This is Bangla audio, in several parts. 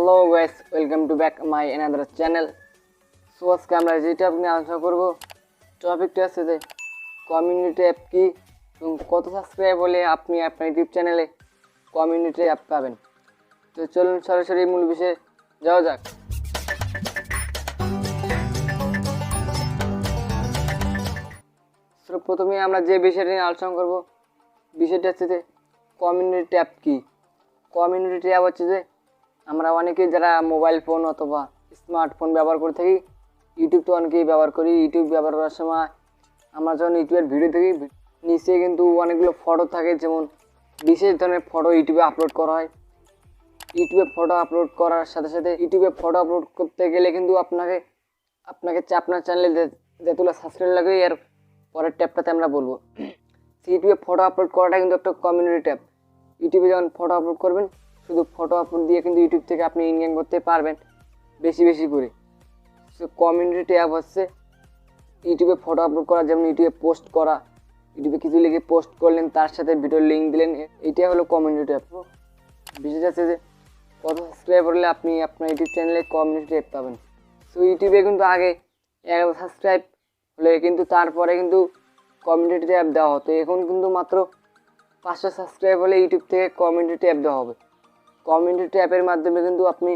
Hello guys, welcome to back my another channel. So আজকে আমরা যে টপিক নিয়ে আলোচনা করব, টপিকটা হচ্ছে যে কমিউনিটি অ্যাপ কি এবং কত সাবস্ক্রাইব হলে আপনি আপনার ইউটিউব চ্যানেলে কমিউনিটি অ্যাপ পাবেন। তো চলুন সরাসরি মূল বিষয়ে যাওয়া যাক। তো প্রথমে আমরা যে বিষয়টা নিয়ে আলোচনা করব, বিষয়টা হচ্ছে যে কমিউনিটি অ্যাপ কি। কমিউনিটি অ্যাপ হচ্ছে যে আমরা অনেকেই যারা মোবাইল ফোন অথবা স্মার্টফোন ব্যবহার করে থাকি, ইউটিউব তো অনেকেই ব্যবহার করি। ইউটিউব ব্যবহার করার সময় আমরা যখন ইউটিউবের ভিডিও দেখি, নিচে কিন্তু অনেকগুলো ফটো থাকে, যেমন বিশেষ ধরনের ফটো ইউটিউবে আপলোড করা হয়। ইউটিউবে ফটো আপলোড করার সাথে সাথে ইউটিউবে ফটো আপলোড করতে গেলে কিন্তু আপনাকে আপনার চ্যানেলে যেগুলো সাবস্ক্রাইব লাগবে এর পরের ট্যাবটাতে আমরা বলবো। ইউটিউবে ফটো আপলোড করাটা কিন্তু একটা কমিউনিটি ট্যাব। ইউটিউবে যখন ফটো আপলোড করবেন, শুধু ফটো আপলোড দিয়ে কিন্তু ইউটিউব থেকে আপনি ইনকাম করতে পারবেন বেশি বেশি করে। সো কমিউনিটি অ্যাপ হচ্ছে ইউটিউবে ফটো আপলোড করা, যেমন ইউটিউবে পোস্ট করা, ইউটিউবে কিছু লিখে পোস্ট করলেন, তার সাথে ভিডিওর লিঙ্ক দিলেন, এইটাই হলো কমিউনিটি অ্যাপ। বিশেষ আছে যে কত সাবস্ক্রাইব করলে আপনি আপনার ইউটিউব চ্যানেলে কমিউনিটি অ্যাপ পাবেন। সো ইউটিউবে কিন্তু আগে 1000 সাবস্ক্রাইব হলে কিন্তু তারপরে কিন্তু কমিউনিটি অ্যাপ দেওয়া হতো। এখন কিন্তু মাত্র 500 সাবস্ক্রাইব হলে ইউটিউব থেকে কমিউনিটি অ্যাপ দেওয়া হবে। কমিউনিটি অ্যাপের মাধ্যমে কিন্তু আপনি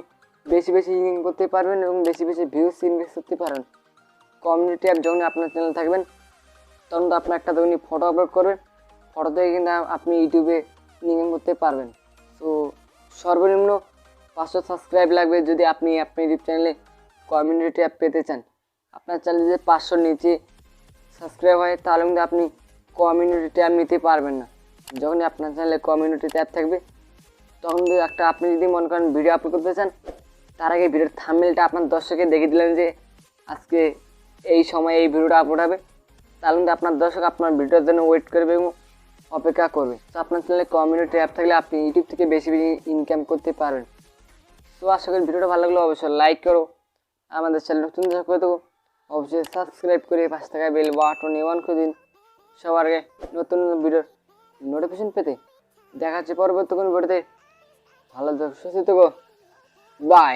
বেশি বেশি ইনকাম করতে পারবেন এবং বেশি বেশি ভিউজ ইনভেস্ট করতে পারবেন। কমিউনিটি অ্যাপ যখন আপনার চ্যানেল থাকবেন, তখন তো আপনার একটা যখন ফটো আপলোড করবেন, ফটো থেকে কিন্তু আপনি ইউটিউবে ইনকাম করতে পারবেন। তো সর্বনিম্ন 500 সাবস্ক্রাইব লাগবে যদি আপনি আপনার ইউটিউব চ্যানেলে কমিউনিটি অ্যাপ পেতে চান। আপনার চ্যানেলে যদি 500 নিচে সাবস্ক্রাইব হয়, তাহলে কিন্তু আপনি কমিউনিটি অ্যাপ নিতে পারবেন না। যখনই আপনার চ্যানেলে কমিউনিটি অ্যাপ থাকবে, তখন যদি আপনি যদি মনে করেন ভিডিও আপলোড করতে চান, তার আগে ভিডিওর থাম্বনেলটা আপনার দর্শককে দেখে দিলেন যে আজকে এই সময় এই ভিডিওটা আপলোড হবে, তাহলে কিন্তু আপনার দর্শক আপনার ভিডিওর জন্য ওয়েট করবে এবং অপেক্ষা করবে। তো আপনার চ্যানেলে কমিউনিটি অ্যাপ থাকলে আপনি ইউটিউব থেকে বেশি বেশি ইনকাম করতে পারবেন। তো আশা করি ভিডিওটা ভালো লাগলে অবশ্যই লাইক করো, আমাদের চ্যানেল নতুন দর্শক করে দেবো অবশ্যই সাবস্ক্রাইব করে পাশে থাকা বেল বাটন অন করে দিন সবার আগে নতুন নতুন ভিডিওর নোটিফিকেশন পেতে। দেখা হচ্ছে পরবর্তী কোনো ভিডিওতে। ভালো থাকো, সুস্থ থাকো, বাই।